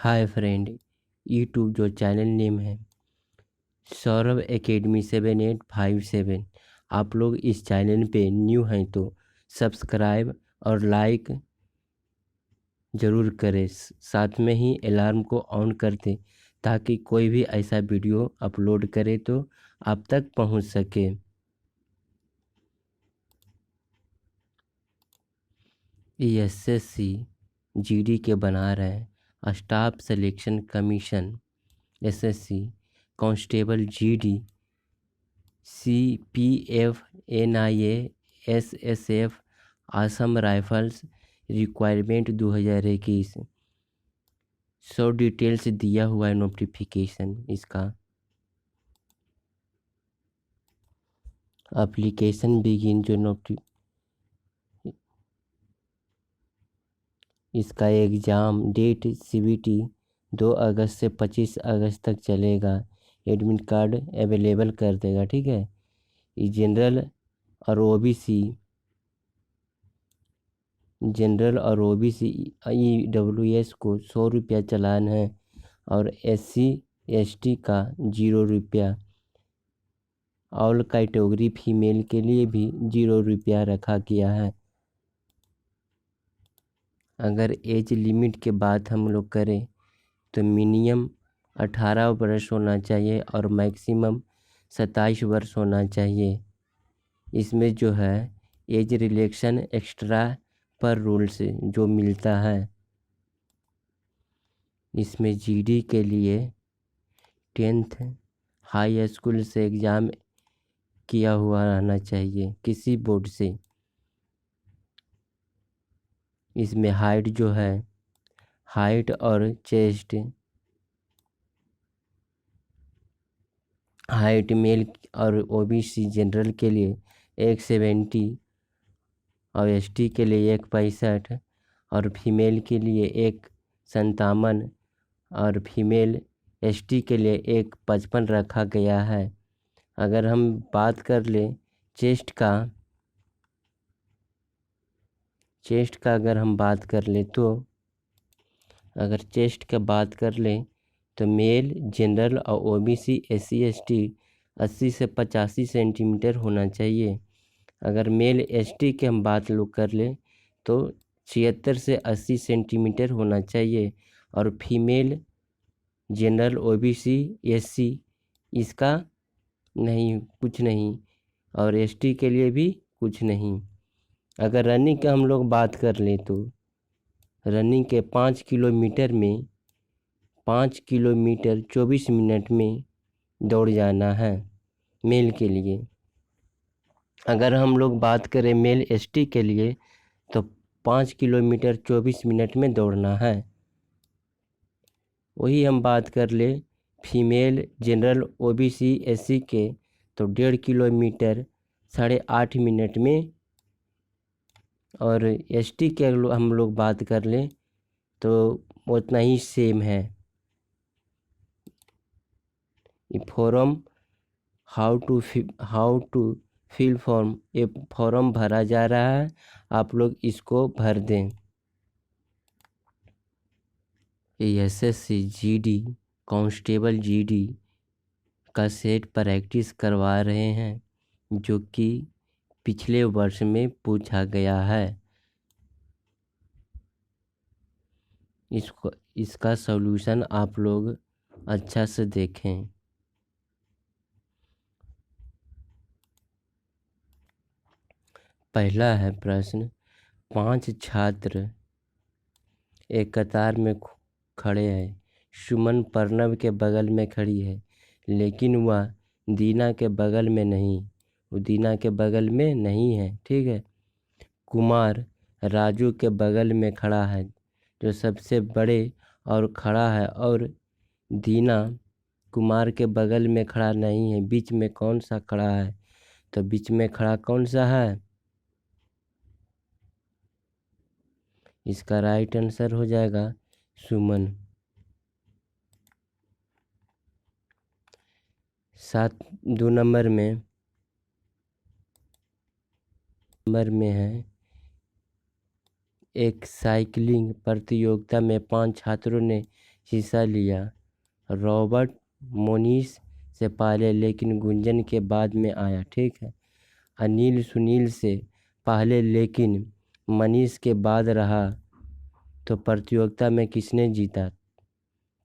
Hi friend, YouTube जो channel name है Saurabh academy 7857। आप लोग इस चैनल पे न्यू हैं तो सब्सक्राइब और लाइक ज़रूर करें। साथ में ही अलार्म को ऑन कर दें ताकि कोई भी ऐसा वीडियो अपलोड करे तो आप तक पहुंच सके। एसएससी जीडी के बना रहे हैं staff selection commission. SSC constable GD CPF NIA SSF Assam rifles requirement 2021 100 details दिया हुआ है नोटिफिकेशन इसका। एप्लीकेशन बिगिन जो इसका एग्ज़ाम डेट सीबीटी 2 अगस्त से 25 अगस्त तक चलेगा। एडमिट कार्ड अवेलेबल कर देगा, ठीक है। ये जनरल और ओबीसी ईडब्ल्यूएस को 100 रुपया चालान है और एससी एसटी का 0 रुपया। ऑल कैटेगरी फीमेल के लिए भी 0 रुपया रखा गया है। अगर एज लिमिट के बात हम लोग करें तो मिनिमम 18 वर्ष होना चाहिए और मैक्सिमम 27 वर्ष होना चाहिए। इसमें जो है एज रिलैक्सेशन एक्स्ट्रा पर रूल से जो मिलता है, इसमें जीडी के लिए 10th हाई स्कूल से एग्ज़ाम किया हुआ रहना चाहिए किसी बोर्ड से। इसमें हाइट जो है, हाइट और चेस्ट हाइट मेल और ओबीसी जनरल के लिए 170 और एसटी के लिए 165 और फीमेल के लिए 157 और फीमेल एसटी के लिए 155 रखा गया है। अगर हम बात कर लें चेस्ट का अगर हम बात कर लें तो अगर चेस्ट का बात कर लें तो मेल जनरल और ओबीसी एससी एसटी 80 से 85 सेंटीमीटर होना चाहिए। अगर मेल एसटी की हम बात लोग कर लें तो 76 से 80 सेंटीमीटर होना चाहिए और फीमेल जनरल ओबीसी एससी इसका नहीं, कुछ नहीं, और एसटी के लिए भी कुछ नहीं। अगर रनिंग का हम लोग बात कर लें तो रनिंग के 5 किलोमीटर में 5 किलोमीटर 24 मिनट में दौड़ जाना है मेल के लिए। अगर हम लोग बात करें मेल एसटी के लिए तो 5 किलोमीटर 24 मिनट में दौड़ना है। वही हम बात कर ले फीमेल जनरल ओबीसी एससी के तो 1.5 किलोमीटर 8.5 मिनट में, और एसटी के अगर हम लोग बात कर लें तो उतना ही सेम है। Form how to fill form, ये फॉर्म भरा जा रहा है, आप लोग इसको भर दें। एसएससी जीडी कांस्टेबल जीडी का सेट प्रैक्टिस करवा रहे हैं जो कि पिछले वर्ष में पूछा गया है। इसका सॉल्यूशन आप लोग अच्छा से देखें। पहला है प्रश्न, 5 छात्र एक कतार में खड़े हैं। सुमन प्रणव के बगल में खड़ी है लेकिन वह दीना के बगल में नहीं, वो दीना के बगल में नहीं है, ठीक है। कुमार राजू के बगल में खड़ा है जो सबसे बड़े और खड़ा है, और दीना कुमार के बगल में खड़ा नहीं है। बीच में कौन सा खड़ा है? तो बीच में खड़ा कौन सा है? इसका राइट आंसर हो जाएगा सुमन। 2 नंबर में है, एक साइकिलिंग प्रतियोगिता में 5 छात्रों ने हिस्सा लिया। रॉबर्ट मोनिस से पहले लेकिन गुंजन के बाद में आया। ठीक है। अनिल सुनील से पहले लेकिन मनीष के बाद रहा। तो प्रतियोगिता में किसने जीता?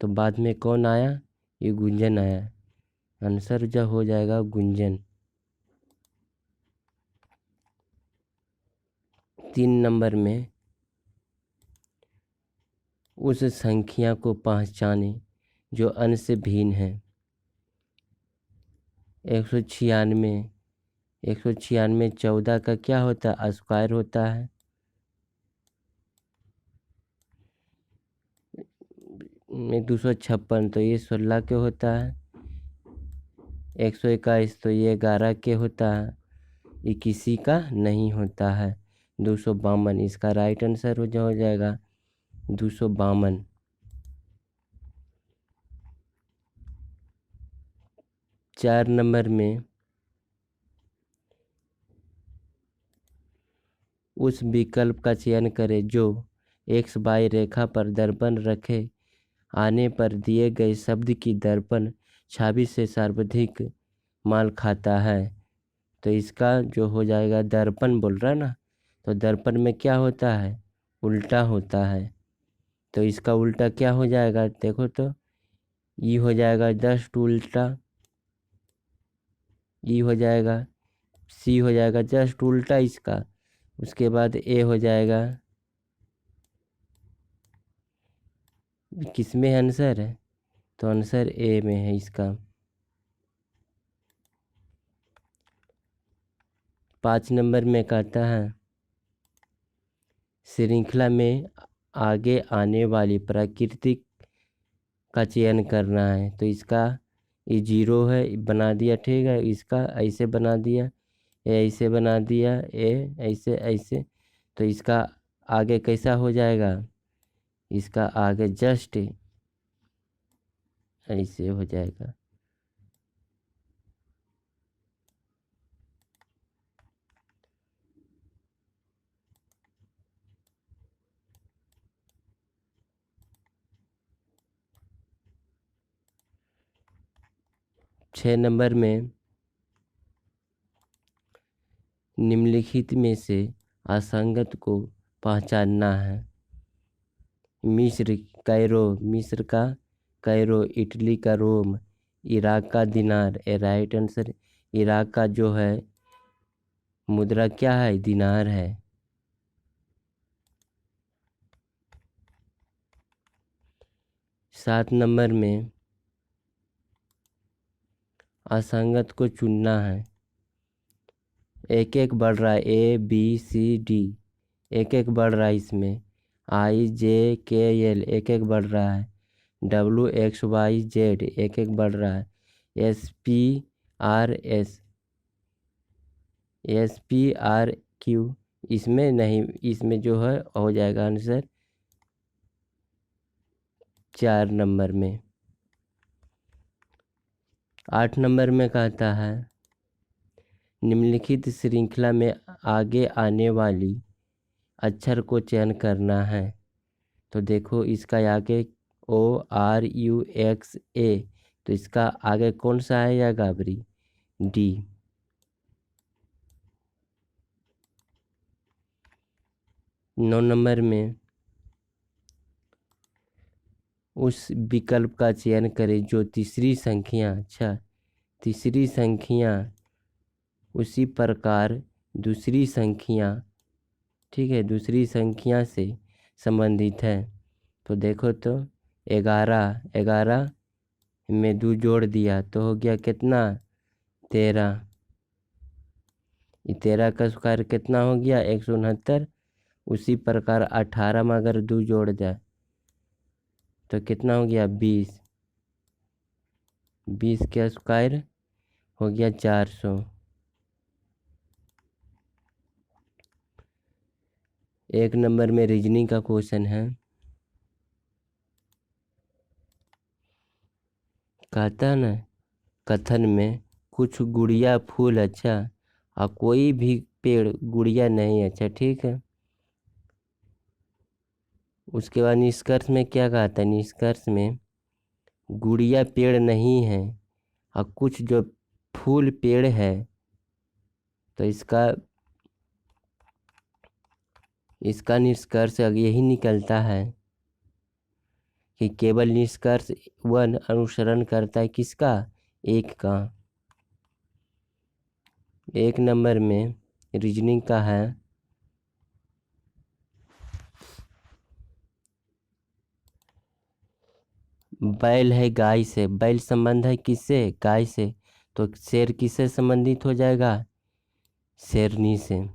तो बाद में कौन आया? ये गुंजन आया। आंसर जो हो जाएगा गुंजन। 3 नंबर में उस संख्या को पहचाने जो अंश से भिन्न है। 196 196 14 का क्या होता है? स्क्वायर होता है। में 256 तो ये 16 के होता है। 121 तो ये 11 के होता है। ये किसी का नहीं होता है। 252 इसका राइट आंसर हो जाएगा 252। 4 नंबर में उस विकल्प का चयन करें जो एक्स वाई रेखा पर दर्पण रखे आने पर दिए गए शब्द की दर्पण छवि से सर्वाधिक माल खाता है। तो इसका जो हो जाएगा दर्पण बोल रहा ना, तो दर्पण में क्या होता है? उल्टा होता है। तो इसका उल्टा क्या हो जाएगा? देखो तो ई हो जाएगा जस्ट उल्टा, ई हो जाएगा, सी हो जाएगा जस्ट उल्टा इसका। उसके बाद ए हो जाएगा। किस में आंसर है? तो आंसर ए में है इसका। 5 नंबर में कहता है श्रृंखला में आगे आने वाली प्राकृतिक का चयन करना है। तो इसका ये 0 है, बना दिया। ठीक है। इसका ऐसे बना दिया, ए ऐसे बना दिया, ए ऐसे ऐसे। तो इसका आगे कैसा हो जाएगा? इसका आगे जस्ट ऐसे हो जाएगा। छः नंबर में निम्नलिखित में से असंगत को पहचानना है। मिस्र का कैरो, इटली का रोम, इराक का दिनार। ए राइट आंसर। इराक का जो है मुद्रा क्या है? दिनार है। 7 नंबर में असंगत को चुनना है। एक एक बढ़ रहा है, ए बी सी डी एक एक बढ़ रहा है। इसमें आई जे के एल एक एक बढ़ रहा है। डब्ल्यू एक्स वाई जेड एक एक बढ़ रहा है। एस पी आर क्यू इसमें नहीं, इसमें जो है हो जाएगा आंसर 4 नंबर में। 8 नंबर में कहता है निम्नलिखित श्रृंखला में आगे आने वाली अक्षर को चयन करना है। तो देखो इसका आगे ORUXA, तो इसका आगे कौन सा आएगा गाबरी? डी। 9 नंबर में उस विकल्प का चयन करें जो तीसरी संख्या उसी प्रकार दूसरी संख्या, ठीक है, दूसरी संख्या से संबंधित है। तो देखो तो 11 में 2 जोड़ दिया तो हो गया कितना? 13। 13 का स्क्वायर कितना हो गया? 169। उसी प्रकार 18 में अगर 2 जोड़ जाए तो कितना हो गया? 20। 20 का स्क्वायर हो गया 400। 1 नंबर में रीजनिंग का क्वेश्चन है। कहता है ना कथन में कुछ गुड़िया फूल अच्छा और कोई भी पेड़ गुड़िया नहीं अच्छा। ठीक है। उसके बाद निष्कर्ष में क्या कहता है, निष्कर्ष में गुड़िया पेड़ नहीं है और कुछ जो फूल पेड़ है, तो इसका निष्कर्ष यही निकलता है कि केवल निष्कर्ष वन अनुसरण करता है किसका, एक का। एक नंबर में रीजनिंग का है, बैल है गाय से, बैल संबंध है किससे, गाय से, तो शेर किससे संबंधित हो जाएगा, शेरनी से।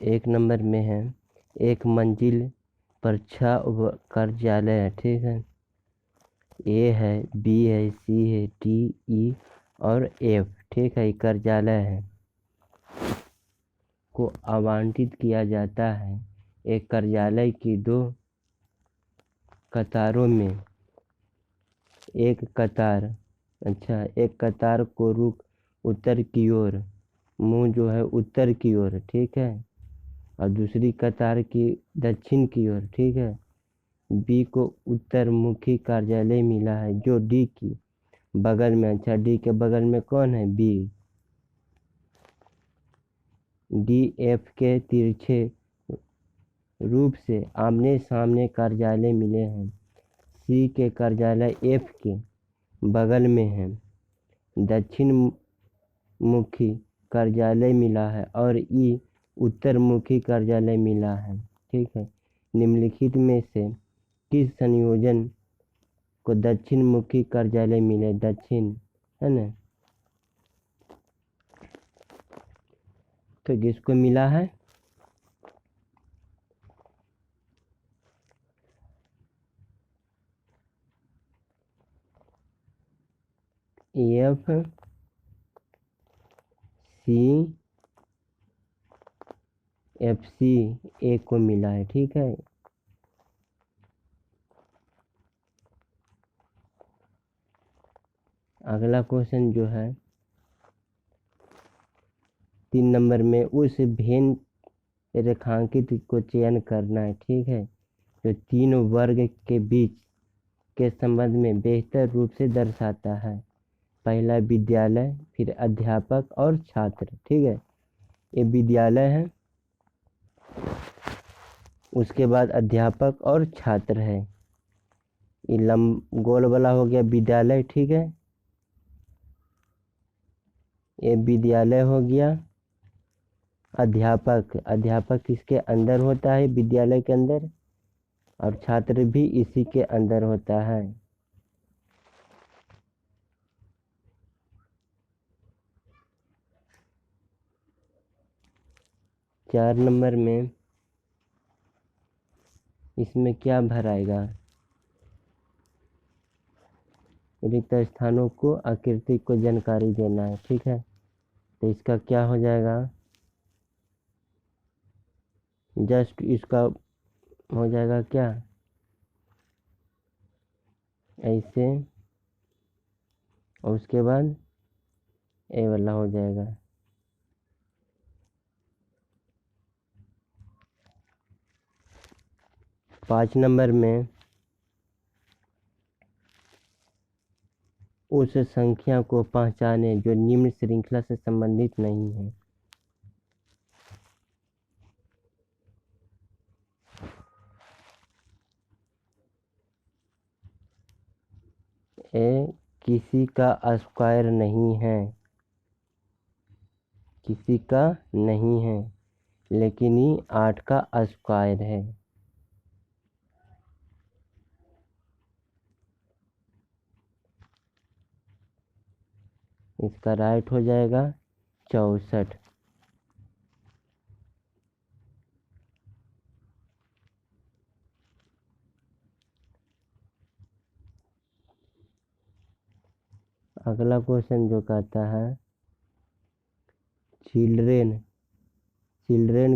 एक नंबर में है, एक मंजिल पर 6 कार्यालय है, ठीक है। ए है, बी है, सी है, डी, ई और एफ, ठीक है, कार्यालय है को आवंटित किया जाता है। एक कार्यालय की 2 कतारों में एक कतार को रुख उत्तर की ओर, मुंह जो है उत्तर की ओर, ठीक है, और दूसरी कतार की दक्षिण की ओर, ठीक है। बी को उत्तर मुखी कार्यालय मिला है जो डी की बगल में, अच्छा डी के बगल में कौन है, बी। डी एफ के तिरछे रूप से आमने सामने कार्यालय मिले हैं। सी के कार्यालय एफ के बगल में है, दक्षिण मुखी कार्यालय मिला है, और ई उत्तर मुखी कार्यालय मिला है, ठीक है। निम्नलिखित में से किस संयोजन को दक्षिण मुखी कार्यालय मिले, दक्षिण है ना, तो किसको मिला है, एफ सी एफ सी ए को मिला है, ठीक है। अगला क्वेश्चन जो है 3 नंबर में, उस भेन रेखांकित को चयन करना है, ठीक है, जो 3 वर्ग के बीच के संबंध में बेहतर रूप से दर्शाता है। पहला विद्यालय, फिर अध्यापक और छात्र, ठीक है। ये विद्यालय है, उसके बाद अध्यापक और छात्र है। ये गोल वाला हो गया विद्यालय, ठीक है, ये विद्यालय हो गया। अध्यापक किसके अंदर होता है, विद्यालय के अंदर, और छात्र भी इसी के अंदर होता है। चार नंबर में इसमें क्या भराएगा, रिक्त स्थानों को आकृति को जानकारी देना है, ठीक है। तो इसका क्या हो जाएगा, जस्ट इसका हो जाएगा क्या, ऐसे, और उसके बाद ए वाला हो जाएगा। पाँच नंबर में उस संख्या को पहचाने जो निम्न श्रृंखला से संबंधित नहीं है। ए किसी का स्क्वायर नहीं है, किसी का नहीं है, लेकिन ये 8 का स्क्वायर है। इसका राइट हो जाएगा 64। अगला क्वेश्चन जो कहता है चिल्ड्रेन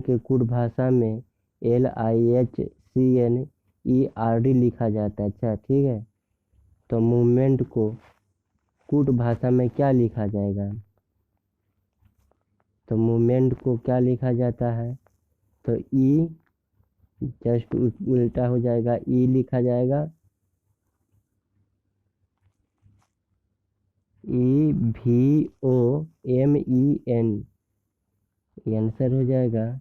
के कुड भाषा में LIHCNERD लिखा जाता है, अच्छा ठीक है। तो मूवमेंट को कूट भाषा में क्या लिखा जाएगा? तो मूवमेंट को क्या लिखा जाता है? तो ई जस्ट उल्टा हो जाएगा, ई लिखा जाएगा, EVOMEN, ये आंसर हो जाएगा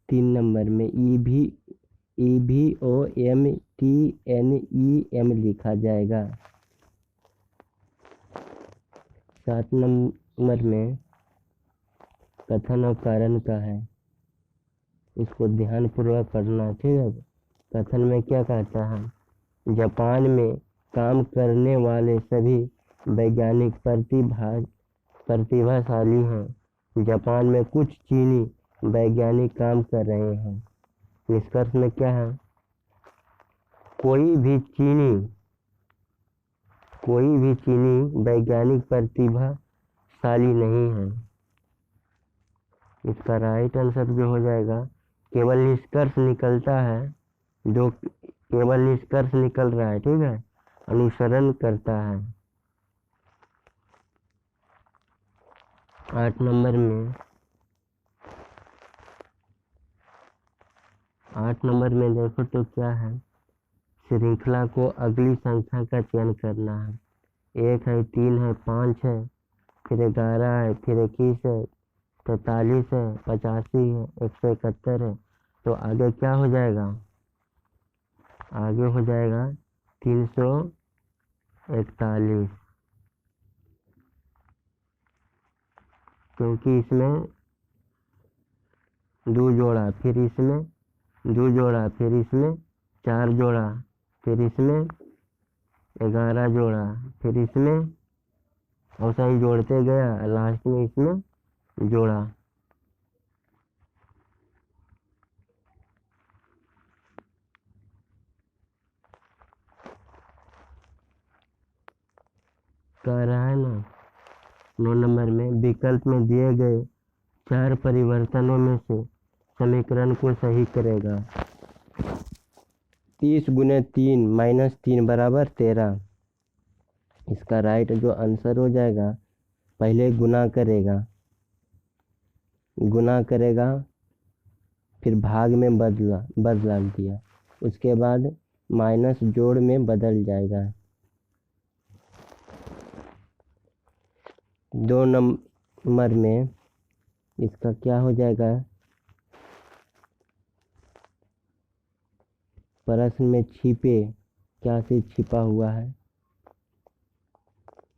3 नंबर में EVOMTNEM लिखा जाएगा। 7 नंबर में कथन और कारण का है, इसको ध्यान पूर्वक पढ़ना, ठीक है। कथन में क्या कहता है? जापान में काम करने वाले सभी वैज्ञानिक प्रतिभाशाली हैं। जापान में कुछ चीनी वैज्ञानिक काम कर रहे हैं। निष्कर्ष में क्या है? कोई भी चीनी वैज्ञानिक प्रतिभाशाली नहीं है। इसका राइट आंसर जो हो जाएगा, केवल निष्कर्ष निकलता है, जो केवल निष्कर्ष निकल रहा है, ठीक है, अनुसरण करता है। 8 नंबर में देखो तो क्या है? श्रृंखला को अगली संख्या का चयन करना है। 1 है, 3 है, 5 है, फिर 11 है, फिर 21 है, 43 है, 85 है, 171 है। तो आगे क्या हो जाएगा? आगे हो जाएगा 341, क्योंकि इसमें 2 जोड़ा, फिर इसमें 2 जोड़ा, फिर इसमें 4 जोड़ा, फिर इसमें 11 जोड़ा, फिर इसमें ऐसा ही जोड़ते गया, लास्ट में इसमें जोड़ा। कह रहा है ना 9 नंबर में विकल्प में दिए गए 4 परिवर्तनों में से समीकरण को सही करेगा। 30 × 3 - 3 = 13। इसका राइट जो आंसर हो जाएगा, पहले गुना करेगा, फिर भाग में बदला दिया, उसके बाद माइनस जोड़ में बदल जाएगा। 2 नंबर में इसका क्या हो जाएगा? प्रश्न में छिपे, क्या से छिपा हुआ है?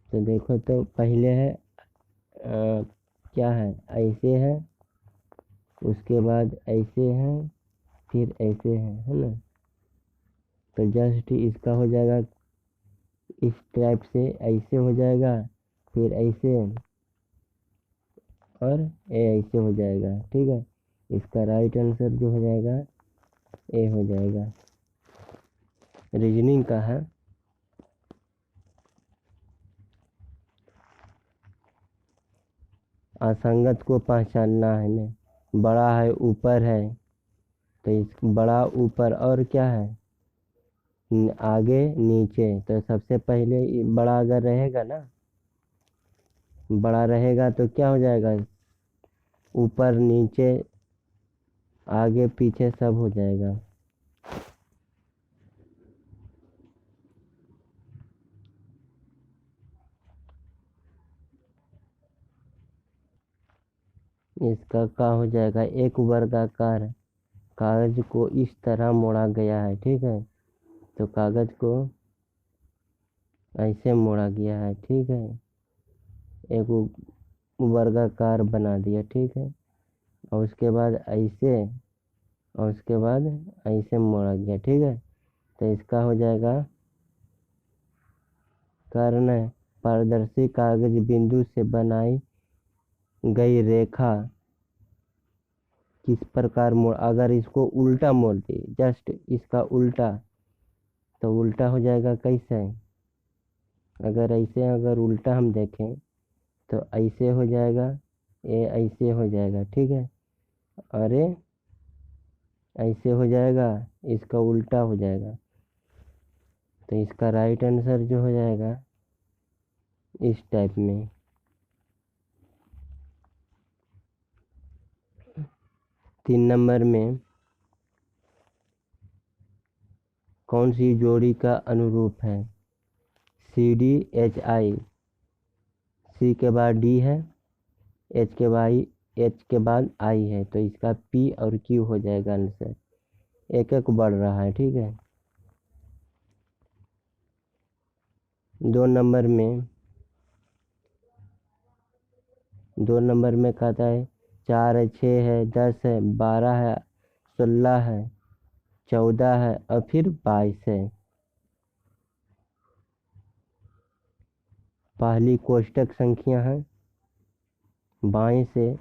तो देखो तो पहले है क्या है? ऐसे है, उसके बाद ऐसे है, फिर ऐसे है ना? तो जस्ट इसका हो जाएगा इस टाइप से, ऐसे हो जाएगा, फिर ऐसे और ऐसे हो जाएगा, ठीक है। इसका राइट आंसर जो हो जाएगा ए हो जाएगा। रीजनिंग का है। असंगत को पहचानना है ना, बड़ा है, ऊपर है, तो इस बड़ा ऊपर और क्या है? आगे नीचे। तो सबसे पहले बड़ा अगर रहेगा ना, बड़ा रहेगा तो क्या हो जाएगा? ऊपर नीचे आगे पीछे सब हो जाएगा। इसका क्या हो जाएगा? एक वर्गाकार कागज को इस तरह मोड़ा गया है, ठीक है। तो कागज को ऐसे मोड़ा गया है, ठीक है, एक वर्गाकार बना दिया, ठीक है, और उसके बाद ऐसे, और उसके बाद ऐसे मोड़ा गया, ठीक है। तो इसका हो जाएगा कर्ण पारदर्शी कागज बिंदु से बनाई गई रेखा किस प्रकार मोड़, अगर इसको उल्टा मोड़ दे, जस्ट इसका उल्टा, तो उल्टा हो जाएगा कैसे? अगर ऐसे अगर उल्टा हम देखें तो ऐसे हो जाएगा, ये ऐसे हो जाएगा, ठीक है, और ये ऐसे हो जाएगा, इसका उल्टा हो जाएगा। तो इसका राइट आंसर जो हो जाएगा इस टाइप में। तीन नंबर में कौन सी जोड़ी का अनुरूप है? CDHI, C के बाद D है, H के बाद I है, तो इसका P और Q हो जाएगा आंसर। एक एक बढ़ रहा है, ठीक है। दो नंबर में कहता है 4 है, 6 है, 10 है, 12 है, 16 है, 14 है और फिर 22 है। पहली कोष्टक संख्या है बाएं से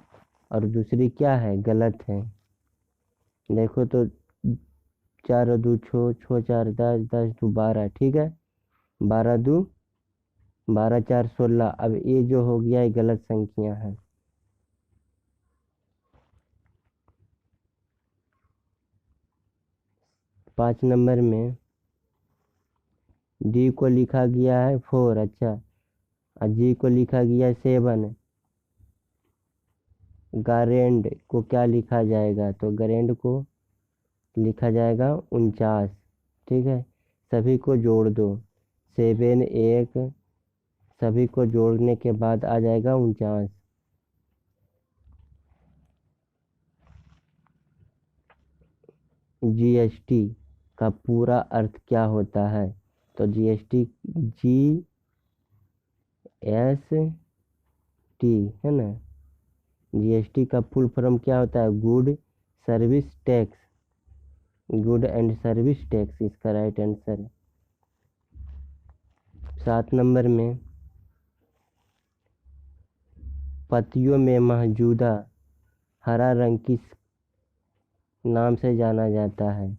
और दूसरी क्या है? गलत है। देखो तो 4 और 2 छो, 4 10, 10 2 12, ठीक है। 12 2 12 4 16। अब ये जो हो गया ये गलत संख्या है। पाँच नंबर में D को लिखा गया है 4, अच्छा, और G को लिखा गया है 7। गारेंड को क्या लिखा जाएगा? तो गारेंड को लिखा जाएगा 49, ठीक है। सभी को जोड़ दो, 7 1, सभी को जोड़ने के बाद आ जाएगा 49। GST का पूरा अर्थ क्या होता है? तो GST GST है ना। GST का फुल फॉर्म क्या होता है? Good service tax, good and service tax इसका राइट आंसर है। 7 नंबर में पत्तियों में मौजूदा हरा रंग किस नाम से जाना जाता है?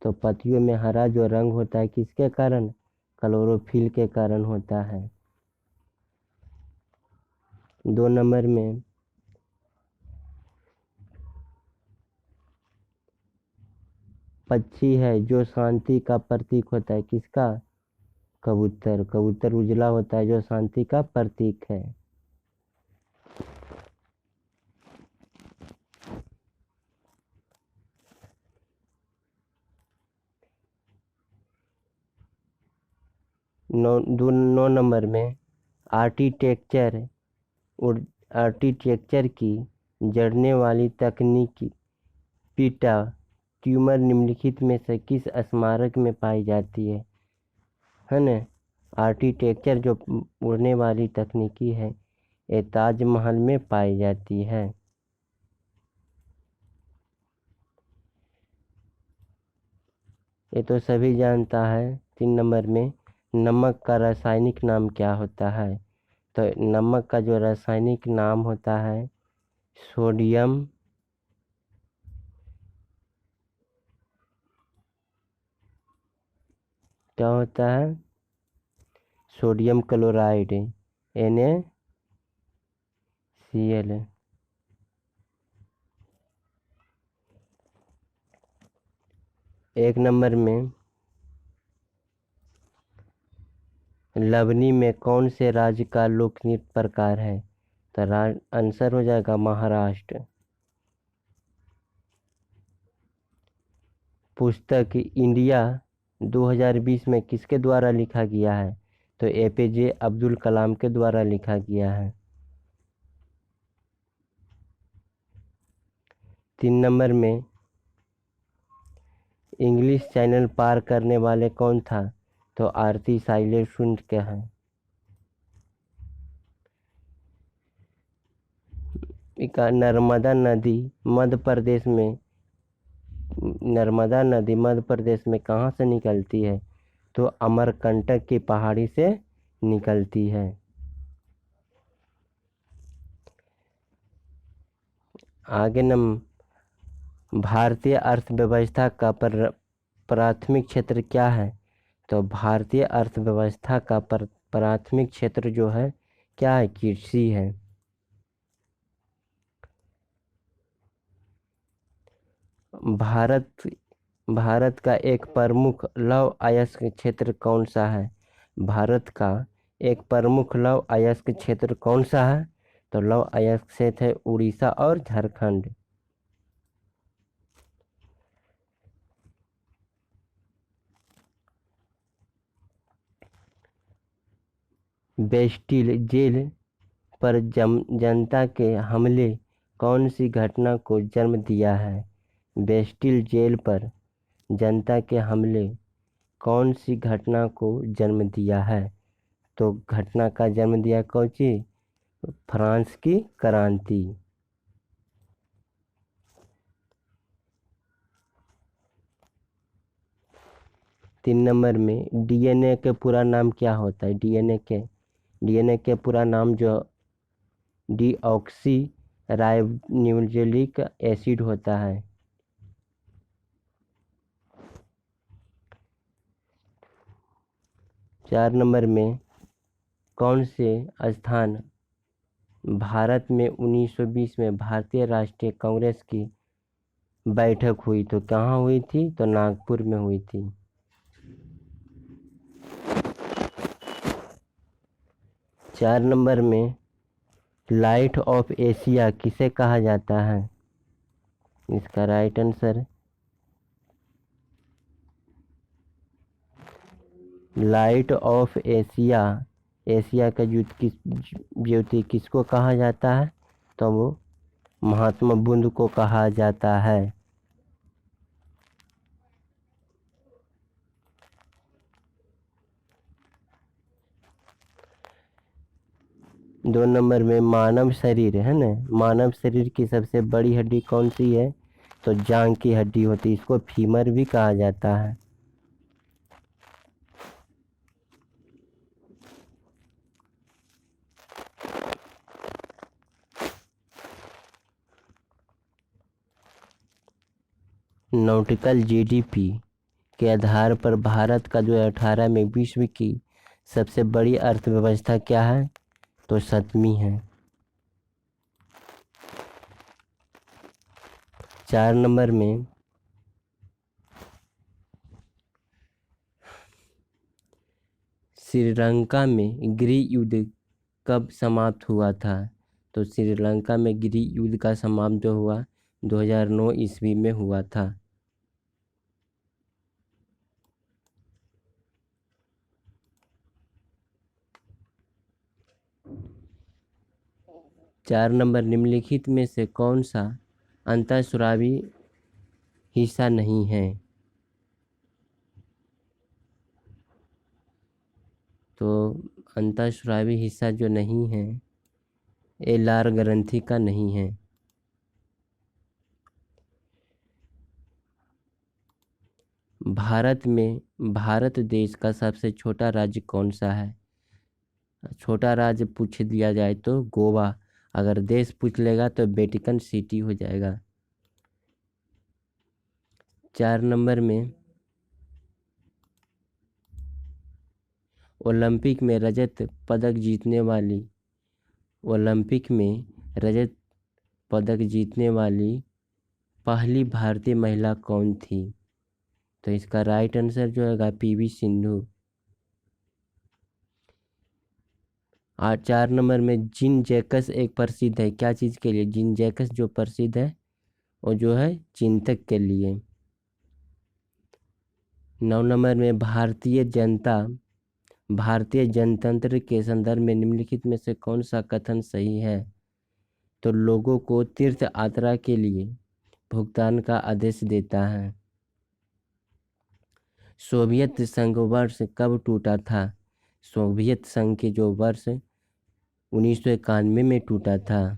तो पत्तियों में हरा जो रंग होता है किसके कारण? क्लोरोफिल के कारण होता है। 2 नंबर में पक्षी है जो शांति का प्रतीक होता है, किसका? कबूतर। कबूतर उजला होता है जो शांति का प्रतीक है। नौ नंबर में आर्किटेक्चर की जड़ने वाली तकनीकी पीटा ट्यूमर निम्नलिखित में से किस स्मारक में पाई जाती है ना। आर्किटेक्चर जो उड़ने वाली तकनीकी है ये ताजमहल में पाई जाती है। ये तो सभी जानता है। 3 नंबर में नमक का रासायनिक नाम क्या होता है? तो नमक का जो रासायनिक नाम होता है सोडियम क्या होता है? Sodium chloride, NaCl। 1 नंबर में लवनी में कौन से राज्य का लोक नृत्य प्रकार है? तो आंसर हो जाएगा महाराष्ट्र। पुस्तक इंडिया 2020 में किसके द्वारा लिखा गया है? तो APJ अब्दुल कलाम के द्वारा लिखा गया है। 3 नंबर में इंग्लिश चैनल पार करने वाले कौन था? तो आरती साइलेंट क्या है। नर्मदा नदी मध्य प्रदेश में कहाँ से निकलती है? तो अमरकंटक की पहाड़ी से निकलती है। आगे भारतीय अर्थव्यवस्था का प्राथमिक क्षेत्र क्या है? तो भारतीय अर्थव्यवस्था का प्राथमिक क्षेत्र जो है क्या है? कृषि है। भारत का एक प्रमुख लौह अयस्क क्षेत्र कौन सा है? भारत का एक प्रमुख लौह अयस्क क्षेत्र कौन सा है? तो लौह अयस्क क्षेत्र है उड़ीसा और झारखंड। बेस्टिल जेल पर जनता के हमले कौन सी घटना को जन्म दिया है? बेस्टिल जेल पर जनता के हमले कौन सी घटना को जन्म दिया है? तो घटना का जन्म दिया कौन सी? फ्रांस की क्रांति। 3 नंबर में डीएनए के पूरा नाम क्या होता है? डीएनए के पूरा नाम जो डीऑक्सी राइबोन्यूक्लिक एसिड होता है। चार नंबर में कौन से स्थान भारत में 1920 में भारतीय राष्ट्रीय कांग्रेस की बैठक हुई? तो कहाँ हुई थी? तो नागपुर में हुई थी। 4 नंबर में लाइट ऑफ एशिया किसे कहा जाता है? इसका right answer light of Asia, Asia का ज्योति किसको कहा जाता है? तो वो महात्मा बुद्ध को कहा जाता है। 2 नंबर में मानव शरीर है ना, मानव शरीर की सबसे बड़ी हड्डी कौन सी है? तो जांघ की हड्डी होती है, इसको फीमर भी कहा जाता है। नॉटिकल जीडीपी के आधार पर भारत का 2018 में विश्व की सबसे बड़ी अर्थव्यवस्था क्या है? तो 7वीं है। 4 नंबर में श्रीलंका में गृह युद्ध कब समाप्त हुआ था? तो श्रीलंका में गृह युद्ध का समाप्त जो हुआ 2009 ईस्वी में हुआ था। चार नंबर निम्नलिखित में से कौन सा अंतःस्रावी हिस्सा नहीं है? तो अंतःस्रावी हिस्सा जो नहीं है ये लार ग्रंथि का नहीं है। भारत देश का सबसे छोटा राज्य कौन सा है? छोटा राज्य पूछ दिया जाए तो गोवा, अगर देश पूछ लेगा तो वेटिकन सिटी हो जाएगा। 4 नंबर में ओलंपिक में रजत पदक जीतने वाली पहली भारतीय महिला कौन थी? तो इसका राइट आंसर जो है पीवी सिंधु। 4 नंबर में जिन जैकस एक प्रसिद्ध है, क्या चीज़ के लिए? जिन जैकस जो प्रसिद्ध है वो जो है चिंतक के लिए। 9 नंबर में भारतीय जनतंत्र के संदर्भ में निम्नलिखित में से कौन सा कथन सही है? तो लोगों को तीर्थ यात्रा के लिए भुगतान का आदेश देता है। सोवियत संघ वर्ष कब टूटा था? सोवियत संघ के जो वर्ष 1991 में टूटा था।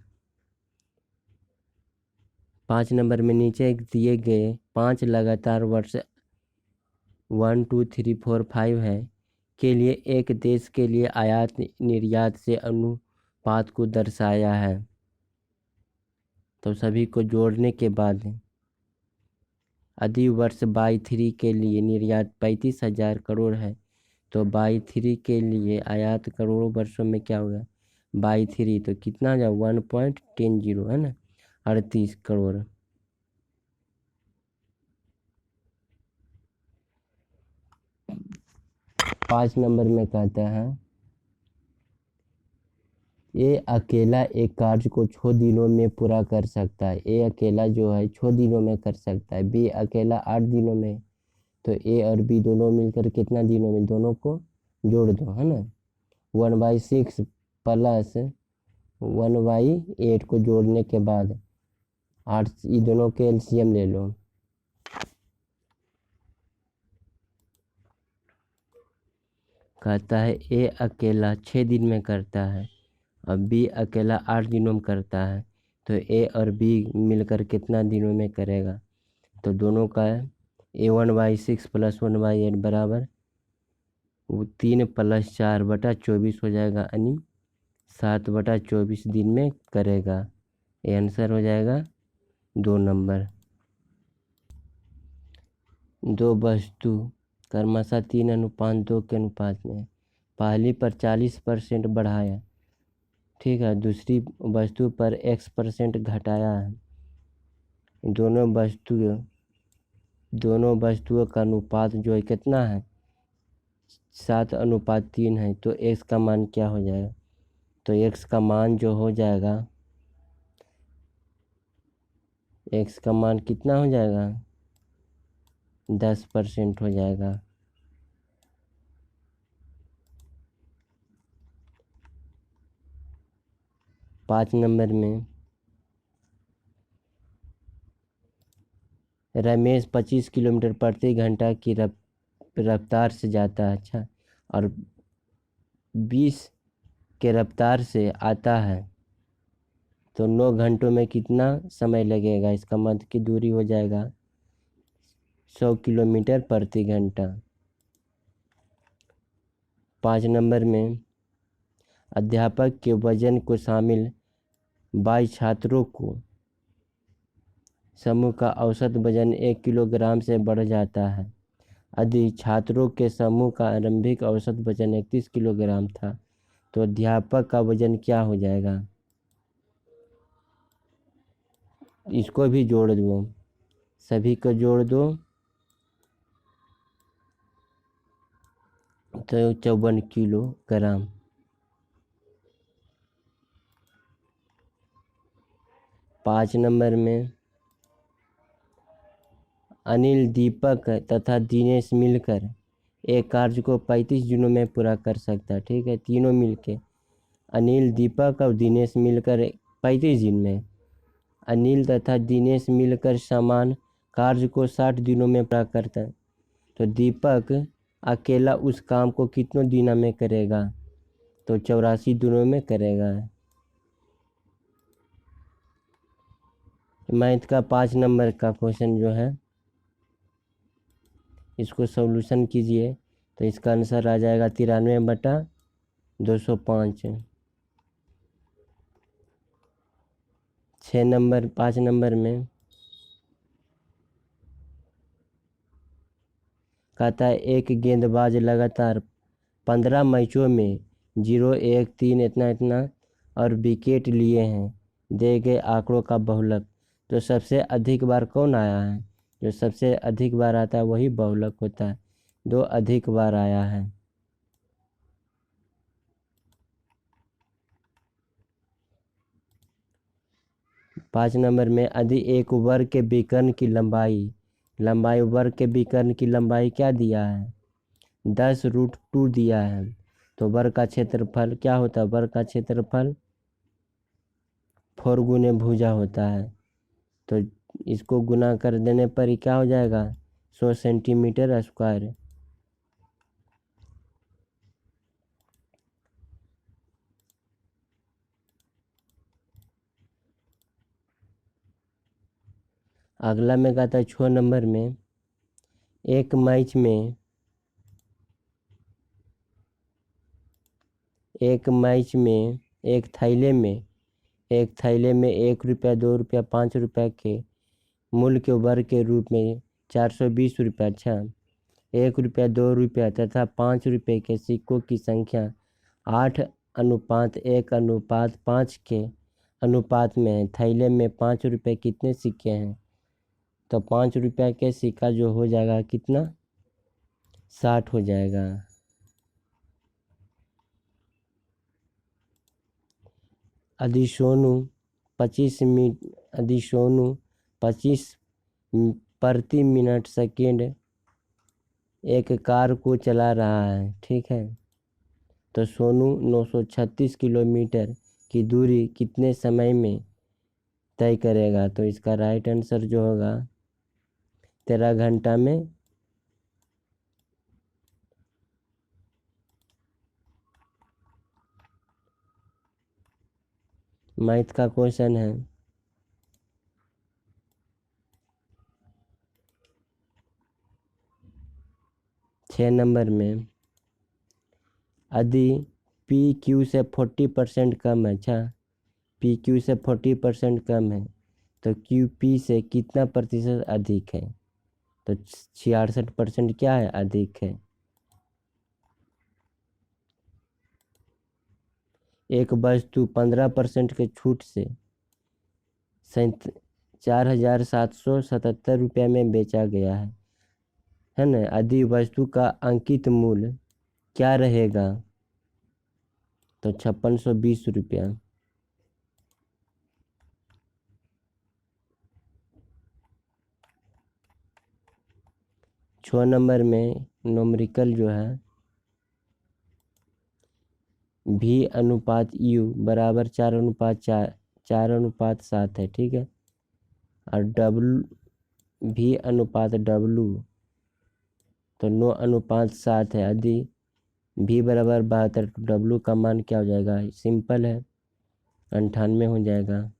5 नंबर में नीचे दिए गए 5 लगातार वर्ष 1 2 3 4 5 है के लिए एक देश के लिए आयात निर्यात से अनुपात को दर्शाया है। तो सभी को जोड़ने के बाद यदि वर्ष 22 के लिए निर्यात 35,000 करोड़ है तो 22 के लिए आयात करोड़ों वर्षों में क्या होगा? 22 तो कितना हो जाए? 1.10 है ना, 38 करोड़। पाँच नंबर में कहता है ए अकेला एक कार्य को 6 दिनों में पूरा कर सकता है। ए अकेला जो है 6 दिनों में कर सकता है। बी अकेला 8 दिनों में। तो ए और बी दोनों मिलकर कितना दिनों में, दोनों को जोड़ दो, है ना। 1/6 प्लस 1/8 को जोड़ने के बाद 8, ये दोनों के एलसीएम ले लो। कहता है ए अकेला 6 दिन में करता है और बी अकेला 8 दिनों में करता है। तो ए और बी मिलकर कितना दिनों में करेगा, तो दोनों का ए 1/6 प्लस 1/8 बराबर 3 + 4/24 हो जाएगा, यानी 7/24 दिन में करेगा। ये आंसर हो जाएगा 2 नंबर। दो वस्तु क्रमशः 3:2 के अनुपात में पहली पर 40% बढ़ाया, ठीक है, दूसरी वस्तु पर x% घटाया है। दोनों वस्तुओं का अनुपात जो है कितना है, 7:3 है। तो x का मान क्या हो जाएगा, तो x का मान जो हो जाएगा, x का मान कितना हो जाएगा, 10% हो जाएगा। पाँच नंबर में रमेश 25 किलोमीटर प्रति घंटा की रफ्तार से जाता है, अच्छा, और 20 के रफ्तार से आता है, तो 9 घंटों में कितना समय लगेगा। इसका मतलब की दूरी हो जाएगा 100 किलोमीटर प्रति घंटा। 5 नंबर में अध्यापक के वजन को शामिल 22 छात्रों को समूह का औसत वजन 1 किलोग्राम से बढ़ जाता है। यदि छात्रों के समूह का आरंभिक औसत वजन 31 किलोग्राम था, तो अध्यापक का वजन क्या हो जाएगा। इसको भी जोड़ दो, सभी को जोड़ दो, तो 54 किलोग्राम। पाँच नंबर में अनिल, दीपक तथा दिनेश मिलकर एक कार्य को 35 दिनों में पूरा कर सकता है, ठीक है। तीनों मिलके, अनिल, दीपक और दिनेश मिलकर 35 दिन में, अनिल तथा दिनेश मिलकर समान कार्य को 60 दिनों में पूरा करता है। तो दीपक अकेला उस काम को कितनों दिनों में करेगा, तो 84 दिनों में करेगा। मैथ का 5 नंबर का क्वेश्चन जो है, इसको सॉल्यूशन कीजिए, तो इसका आंसर आ जाएगा 93/205। 5 नंबर में कहता है एक गेंदबाज लगातार 15 मैचों में 0, 1, 3 इतना और विकेट लिए हैं। दिए गए आंकड़ों का बहुलक, तो सबसे अधिक बार कौन आया है, जो सबसे अधिक बार आता है वही बहुलक होता है। 2 अधिक बार आया है। पाँच नंबर में यदि एक वर्ग के विकर्ण की लंबाई वर्ग के विकर्ण की लंबाई क्या दिया है, 10√2 दिया है, तो वर्ग का क्षेत्रफल क्या होता है, वर्ग का क्षेत्रफल 4 गुने भुजा होता है। तो इसको गुना कर देने पर ही क्या हो जाएगा, 100 सेंटीमीटर स्क्वायर। अगला में कहता है 6 नंबर में एक मैच में एक थैले में 1 रुपया, 2 रुपया, 5 रुपया के मूल्य के वर्ग के रूप में 420 रुपया, अच्छा, 1 रुपया, 2 रुपया तथा 5 रुपये के सिक्कों की संख्या 8:1:5 के अनुपात में है। थैले में 5 रुपये कितने सिक्के हैं, तो 5 रुपया के सिक्का जो हो जाएगा कितना, 60 हो जाएगा। अधिशोनु 25 प्रति मिनट सेकेंड एक कार को चला रहा है, ठीक है। तो सोनू 936 किलोमीटर की दूरी कितने समय में तय करेगा? तो इसका राइट आंसर जो होगा 13 घंटा में। मैथ का क्वेश्चन है। छः नंबर में यदि पी क्यू से 40% कम है, अच्छा पी क्यू से 40% कम है तो क्यू पी से कितना प्रतिशत अधिक है? तो 66% क्या है? अधिक है। एक वस्तु 15% के छूट से 4,777 रुपये में बेचा गया है ना। यदि वस्तु का अंकित मूल्य क्या रहेगा? तो 5620 रुपया। छः नंबर में न्यूमेरिकल जो है भी अनुपात यू बराबर 4:7 है, ठीक है। और डब्लू भी अनुपात डब्लू तो 9:7 है। यदि भी बराबर 72 तो डब्लू का मान क्या हो जाएगा? सिंपल है, 98 हो जाएगा।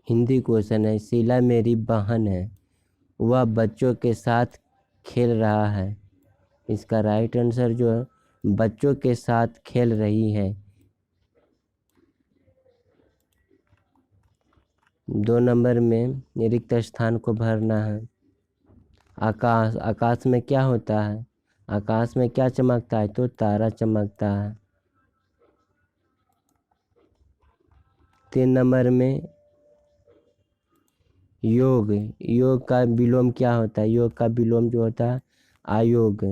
हिंदी क्वेश्चन है। शीला मेरी बहन है, वह बच्चों के साथ खेल रहा है। इसका राइट आंसर जो है बच्चों के साथ खेल रही है। 2 नंबर में रिक्त स्थान को भरना है। आकाश, आकाश में क्या होता है? आकाश में क्या चमकता है? तो तारा चमकता है। 3 नंबर में योग, योग का विलोम क्या होता है? योग का विलोम जो होता है आयोग।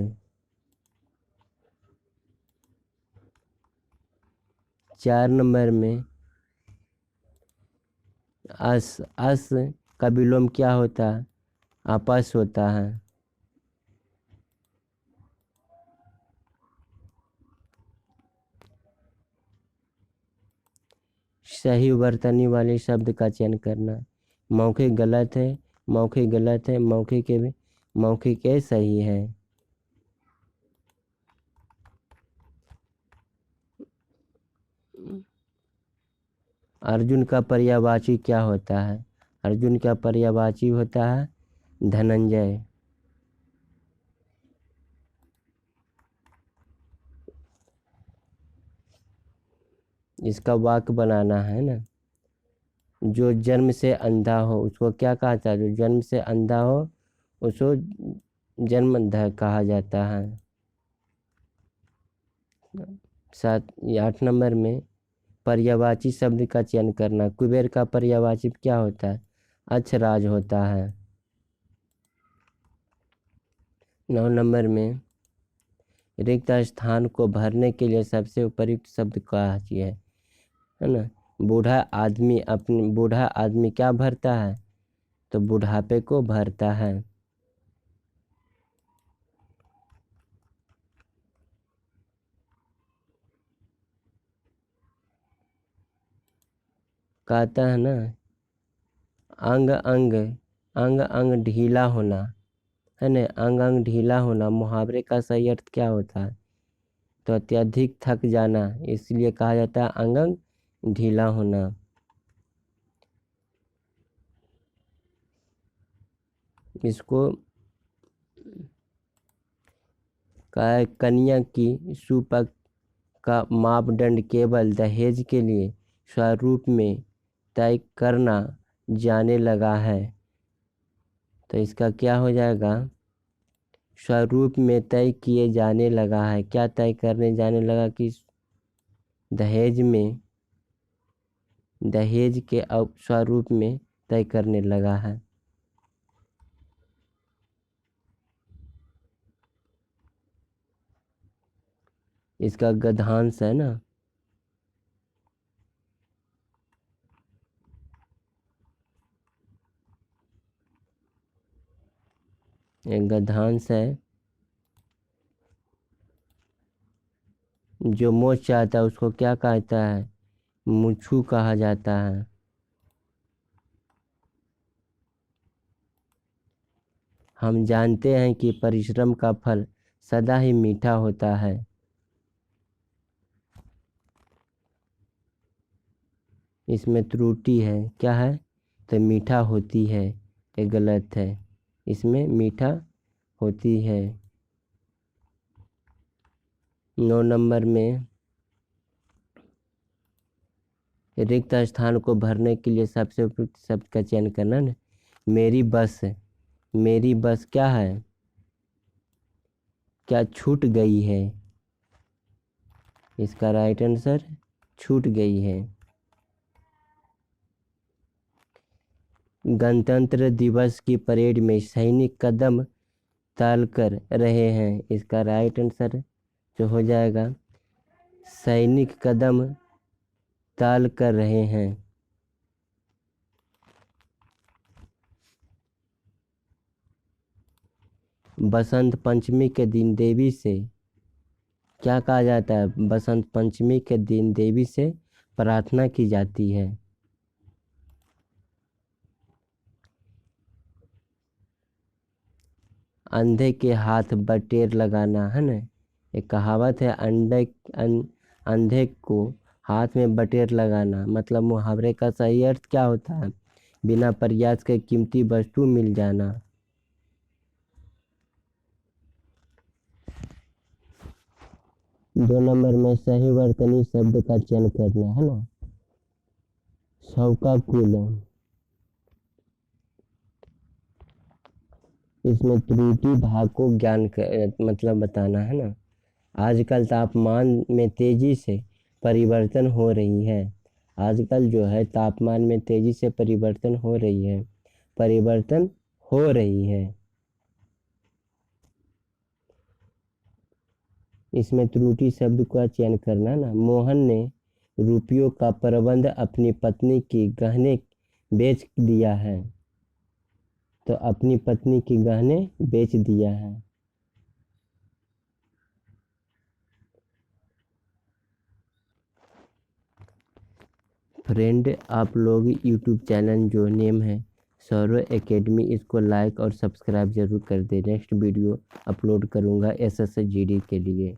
4 नंबर में अस का विलोम क्या होता है? आपस होता है। सही वर्तनी वाले शब्द का चयन करना। मौखिक गलत है, मौखिक गलत है, मौखिक सही है। अर्जुन का पर्यायवाची क्या होता है? अर्जुन का पर्यायवाची होता है धनंजय। इसका वाक्य बनाना है ना। जो जन्म से अंधा हो उसको क्या कहा जाता है? जो जन्म से अंधा हो उसको जन्मंधा कहा जाता है। 8 नंबर में पर्यायवाची शब्द का चयन करना। कुबेर का पर्यायवाची क्या होता है? अक्षराज होता है। 9 नंबर में रिक्त स्थान को भरने के लिए सबसे उपयुक्त शब्द क्या है ना। बूढ़ा आदमी क्या भरता है? तो बुढ़ापे को भरता है। कहता है ना अंग अंग ढीला होना है ना। अंग ढीला होना मुहावरे का सही अर्थ क्या होता है? तो अत्यधिक थक जाना, इसलिए कहा जाता है अंग ढीला होना। इसको कन्या की सुपक का मापदंड केवल दहेज के लिए स्वरूप में तय करना जाने लगा है। तो इसका क्या हो जाएगा? स्वरूप में तय किए जाने लगा है। क्या तय करने जाने लगा? कि दहेज के स्वरूप में तय करने लगा है। इसका गद्यांश है ना, एक गद्यांश है। जो मोच चाहता है उसको क्या कहता है? मुछू कहा जाता है। हम जानते हैं कि परिश्रम का फल सदा ही मीठा होता है। इसमें त्रुटि है, क्या है? तो मीठा होती है, ये गलत है। इसमें मीठा होती है। 9 नंबर में रिक्त स्थान को भरने के लिए सबसे उपयुक्त शब्द का चयन करना ना। मेरी बस, मेरी बस क्या है? क्या छूट गई है? इसका राइट आंसर छूट गई है। गणतंत्र दिवस की परेड में सैनिक कदम ताल कर रहे हैं। इसका राइट आंसर जो हो जाएगा, सैनिक कदम ताल कर रहे हैं। बसंत पंचमी के दिन देवी से क्या कहा जाता है? बसंत पंचमी के दिन देवी से प्रार्थना की जाती है। अंधे के हाथ बटेर लगाना है ना, एक कहावत है। अंधे को हाथ में बटेर लगाना, मतलब मुहावरे का सही अर्थ क्या होता है? बिना प्रयास के कीमती वस्तु मिल जाना। दो नंबर में सही वर्तनी शब्द का चयन करना है ना। शौकाकुल, इसमें त्रुटि भाग को ज्ञान मतलब बताना है ना। आजकल तापमान में तेजी से परिवर्तन हो रही है। आजकल जो है तापमान में तेजी से परिवर्तन हो रही है, परिवर्तन हो रही है। इसमें त्रुटि शब्द का चयन करना ना। मोहन ने रुपयों का प्रबंध अपनी पत्नी की गहने बेच दिया है। तो अपनी पत्नी की गहने बेच दिया है। फ्रेंड, आप लोग यूट्यूब चैनल जो नेम है सौरव एकेडमी, इसको लाइक और सब्सक्राइब जरूर कर दें। नेक्स्ट वीडियो अपलोड करूँगा SSGD के लिए।